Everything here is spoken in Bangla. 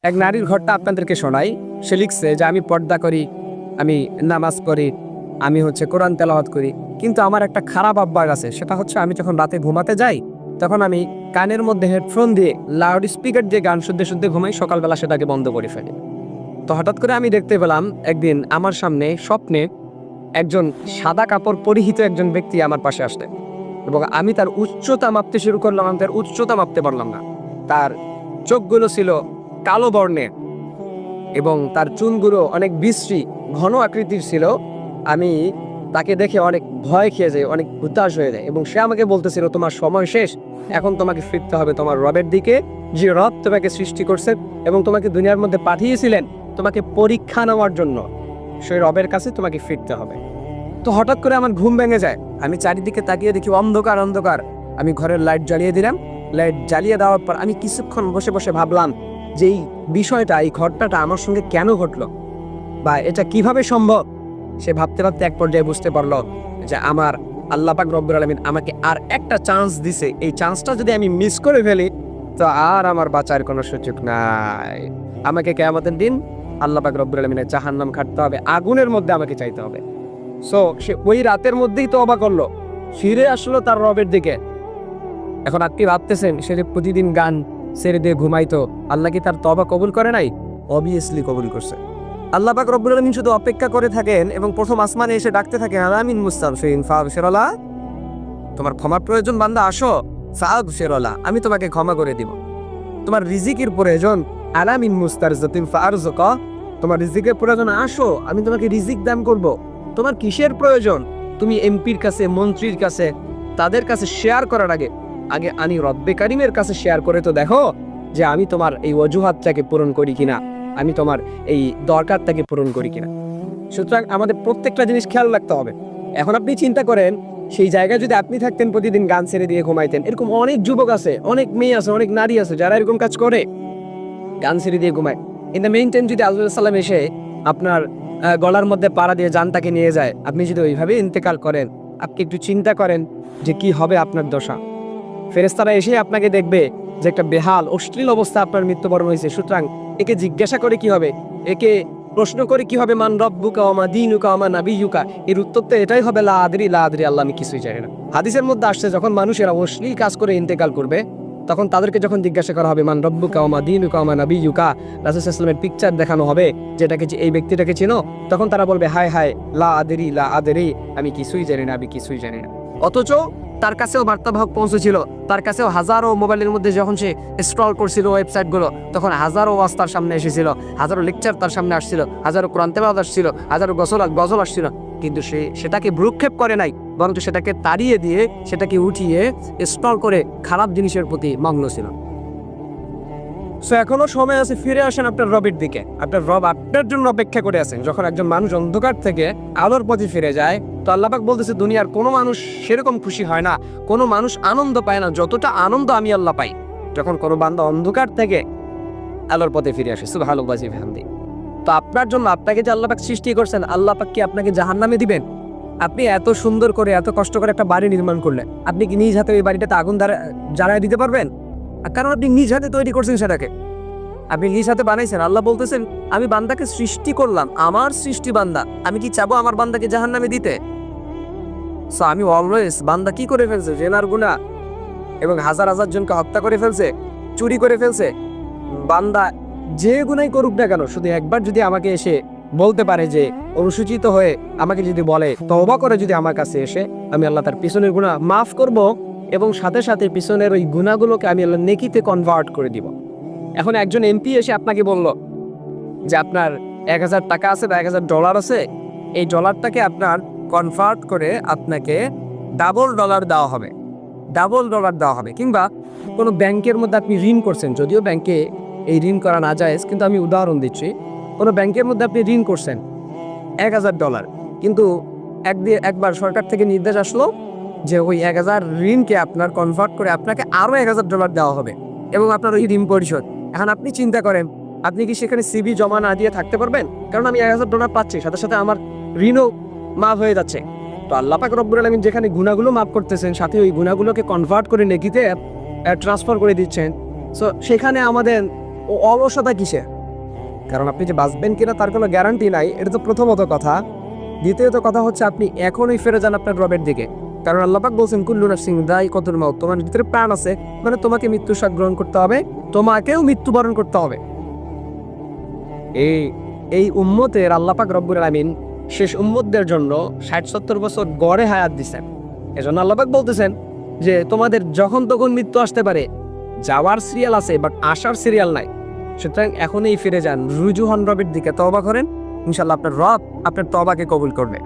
এক নারীর ঘরটা আপনাদেরকে শোনাই। সে লিখছে যে আমি পর্দা করি, আমি নামাজ পড়ি, আমি কোরআন তেলাওয়াত করি, কিন্তু আমার একটা খারাপ অভ্যাস আছে। সেটা হচ্ছে আমি যখন রাতে ঘুমাতে যাই তখন আমি কানের মধ্যে হেডফোন দিয়ে লাউড স্পিকার দিয়ে গান শুনতে শুনতে ঘুমাই, সকালবেলা সেটাকে বন্ধ করে ফেলি। তো হঠাৎ করে আমি দেখতে পেলাম একদিন আমার সামনে স্বপ্নে একজন সাদা কাপড় পরিহিত একজন ব্যক্তি আমার পাশে আসলেন এবং আমি তার উচ্চতা মাপতে শুরু করলাম। আমি তার উচ্চতা মাপতে পারলাম না। তার চোখগুলো ছিল কালো বর্ণের এবং তার চুলগুলো অনেক বিশ্রী ঘন আকৃতির ছিল। আমি তাকে দেখে অনেক ভয় খেয়ে যাই, অনেক হতাশ হয়ে যায় এবং সে আমাকে বলতেছিল তোমার সময় শেষ, এখন তোমাকে ফিরতে হবে তোমার রবের দিকে, যে রব তোমাকে সৃষ্টি করছে এবং তোমাকে দুনিয়ার মধ্যে পাঠিয়েছিলেন তোমাকে পরীক্ষা নেওয়ার জন্য, সেই রবের কাছে তোমাকে ফিরতে হবে। তো হঠাৎ করে আমার ঘুম ভেঙে যায়। আমি চারিদিকে তাকিয়ে দেখি অন্ধকার অন্ধকার। আমি ঘরের লাইট জ্বালিয়ে দিলাম। লাইট জ্বালিয়ে দেওয়ার পর আমি কিছুক্ষণ বসে বসে ভাবলাম যে এই বিষয়টা, এই ঘটনাটা আমার সঙ্গে কেন ঘটলো বা এটা কিভাবে সম্ভব। সে ভাবতে ভাবতে এক পর্যায়ে বুঝতে পারলো যে আমার আল্লাহ পাক রব্বুল আলামিন আমাকে আর একটা চান্স দিছে। এই চান্সটা যদি আমি মিস করে ফেলি তো আর আমার বাঁচার কোনো সুযোগ নাই। আমাকে কিয়ামতের দিন আল্লাহ পাক রব্বুল আলামিনের জাহান্নাম খাটতে হবে, আগুনের মধ্যে আমাকে চাইতে হবে। সো সে ওই রাতের মধ্যেই তওবা করলো, ফিরে আসলো তার রবের দিকে। এখন আপনি ভাবতেছেন সে যে প্রতিদিন গান ছেড়ে দিয়ে ঘুমাইতো, আল্লাহ কি তার তওবা কবুল করে নাই? অবভিয়াসলি কবুল করছে। আল্লাহ পাক রব্বুল আলামিন শুধু অপেক্ষা করে থাকেন এবং প্রথম আসমানে এসে ডাকতে থাকেন, আলামিন মুস্তাগফিরিন ফাগফিরলা, তোমার ক্ষমার প্রয়োজন বান্দা, আসো, ফাগফিরলা, আমি তোমাকে ক্ষমা করে দিব। তোমার রিজিকের প্রয়োজন, আলামিন মুস্তারজাতিন ফারজুকা, তোমার রিজিকের প্রয়োজন, আসো, আমি তোমাকে রিজিক দান করব। তোমার কিসের প্রয়োজন? তুমি এমপির কাছে, মন্ত্রীর কাছে, তাদের কাছে শেয়ার করার আগে আগে আমি রব্বে কারিমের কাছে শেয়ার করে তো দেখো যে আমি তোমার এই অজুহাতটাকে পূরণ করি কিনা, আমি তোমার এই দরকারটাকে পূরণ করি কিনা। সুতরাং আমাদের প্রত্যেকটা জিনিস খেয়াল রাখতে হবে। এখন আপনি চিন্তা করেন সেই জায়গায় যদি আপনি থাকতেন, প্রতিদিন গান ছেড়ে দিয়ে ঘুমাইতেন, এরকম অনেক যুবক আছে, অনেক মেয়ে আছে, অনেক নারী আছে যারা এরকম কাজ করে, গান ছেড়ে দিয়ে ঘুমায়। ইন দ্য মেইন টাইম যদি আল্লাহ সাল্লাম এসে আপনার গলার মধ্যে পাড়া দিয়ে জানটাকে নিয়ে যায়, আপনি যদি ওইভাবে ইন্তেকাল করেন, আপনি একটু চিন্তা করেন যে কি হবে আপনার দশা। ফেরেশতারা এসে আপনাকে দেখবে যে একটা বেহাল অশ্লীল অবস্থা আপনার মৃত্যুবরণ হয়েছে। সুতরাং একে জিজ্ঞাসা করে কি হবে, একে প্রশ্ন করে কি হবে, মান রব্বুকা ওয়া মা দীনুকা ওয়া মা নাবিয়্যুকা, এর উত্তর তো এটাই হবে, লা আদরি লা আদরি, আল্লাহ আমি কিছুই জানি না। হাদিসের মধ্যে আসছে যখন মানুষেরা অশ্লীল কাজ করে ইন্তেকাল করবে তখন তাদেরকে যখন জিজ্ঞাসা করা হবে মান রব্বুকা ওয়া মা দীনুকা ওয়া মা নাবিয়্যুকা, রাসূল সাল্লাল্লাহু আলাইহি ওয়াসাল্লামের পিকচার দেখানো হবে যেটাকে এই ব্যক্তিটাকে চিনো, তখন তারা বলবে হায় হায় লা আদরি লা আদরি, আমি কিছুই জানি না, আমি কিছুই জানি না। অথচ তার কাছেও বার্তাবাহক পৌঁছেছিল, তার কাছেও হাজারো মোবাইলের মধ্যে যখন সে স্ক্রল করছিল ওয়েবসাইটগুলো, তখন হাজারো ওয়াজ তার সামনে এসেছিল, হাজারো লেকচার তার সামনে আসছিল, হাজারো কোরআন তেলাওয়াত আসছিল, হাজারো গজল আসছিল, কিন্তু সে সেটাকে ভ্রুক্ষেপ করে নাই, বরং সেটাকে তাড়িয়ে দিয়ে সেটাকে উঠিয়ে স্ক্রল করে খারাপ জিনিসের প্রতি মগ্ন ছিল। সো এখনো সময় আছে, ফিরে আসেন আপনার রবের দিকে। আপনার রব আপনার জন্য অপেক্ষা করে আছেন। যখন একজন মানুষ অন্ধকার থেকে আলোর পথে ফিরে যায়, তো আল্লাহ পাক বলতেছে দুনিয়ার কোনো মানুষ সেরকম খুশি হয় না, কোনো মানুষ আনন্দ পায় না যতটা আনন্দ আমি আল্লাহ পাই যখন কোনো বান্দা অন্ধকার থেকে আলোর পথে ফিরে আসে। সুবহানাল্লাহি ওয়া বিহামদিহি। তো আপনার জন্য, আপনাকে যে আল্লাহ পাক সৃষ্টি করছেন, আল্লাহ পাক কি আপনাকে জাহান্নামে দিবেন? আপনি এত সুন্দর করে, এত কষ্ট করে একটা বাড়ি নির্মাণ করলেন, আপনি কি নিজ হাতে ওই বাড়িটাতে আগুন জ্বালায় দিতে পারবেন? কারণ আপনি নিজ হাতে তৈরি করছেন, সেটাকে আপনি নিজ হাতে বানাইছেন। আল্লাহ বলতেছেন আমি বান্দাকে সৃষ্টি করলাম, আমার সৃষ্টি বান্দা, আমি কি চাবো আমার বান্দাকে জাহান্নামে দিতে? সো আমি অলওয়েজ, বান্দা কি করে ফেলছে, জেনার গুনাহ এবং হাজার হাজার জনকে হত্যা করে ফেলছে, চুরি করে ফেলছে, বান্দা যে গুনাই করুক না কেন, শুধু একবার যদি আমাকে এসে বলতে পারে যে অনুসূচিত হয়ে আমাকে যদি বলে, তওবা করে যদি আমার কাছে এসে, আমি আল্লাহ তার পিছনের গুনাহ মাফ করব এবং সাথে সাথে পিছনের ওই গুনাহগুলোকে আমি আল্লাহ নেকিতে কনভার্ট করে দিব। এখন একজন এমপি এসে আপনাকে বলল যে আপনার 1000 টাকা আছে বা 1000 ডলার আছে, এই ডলারটাকে আপনার কনভার্ট করে আপনাকে ডাবল ডলার দেওয়া হবে, ডাবল ডলার দেওয়া হবে। কিংবা কোনো ব্যাংকের মধ্যে আপনি ঋণ করছেন, যদিও ব্যাংকে এই ঋণ করা না জায়েজ, কিন্তু আমি উদাহরণ দিচ্ছি, কোনো ব্যাংকের মধ্যে আপনি ঋণ করছেন 1000 ডলার, কিন্তু একবার সরকার থেকে নির্দেশ আসলো যে ওই 1000 ঋণকে আপনার কনভার্ট করে আপনাকে আরও 1000 ডলার দেওয়া হবে এবং আপনার ওই ঋণ পরিশোধ। এখন আপনি চিন্তা করেন, আপনি কি সেখানে সিভি জমা না দিয়ে থাকতে পারবেন? কারণ আমি 1000 ডলার পাচ্ছি, সাথে সাথে আমার ঋণও মাফ হয়ে যাচ্ছে। তো আল্লাহ পাক রব্বুল আলামিন যেখানে গুনাহগুলো মাফ করতেছেন, সাথে ওই গুনাহগুলোকে কনভার্ট করে নেকিতে ট্রান্সফার করে দিচ্ছেন। সো সেখানে আমাদের অলসতা কিসে? কারণ আপনি যে বাঁচবেন কিনা তার কোনো গ্যারান্টি নাই, এটা তো প্রথমত কথা। দ্বিতীয়ত কথা হচ্ছে আপনি এখনই ফিরে যান আপনার রবের দিকে, কারণ আল্লাহ পাক বলছেন কুল্লু নাফসিন যায়কাতুল মাউত, তোমার ভিতরে প্রাণ আছে, মানে তোমাকে মৃত্যুর স্বাদ গ্রহণ করতে হবে, তোমাকেও মৃত্যুবরণ করতে হবে। এই এই উম্মতের আল্লাহ পাক রব্বুল আলামিন শেষ উম্মতদের জন্য 60-70 বছর গড়ে হায়াত দিচ্ছেন। এজন্য আল্লাহ পাক বলতেছেন যে তোমাদের যখন তখন মৃত্যু আসতে পারে, যাওয়ার সিরিয়াল আছে বাট আসার সিরিয়াল নাই। সুতরাং এখনই ফিরে যান, রুজু হন রবের দিকে, তওবা করেন, ইনশাআল্লাহ আপনার রব আপনার তওবাকে কবুল করবে।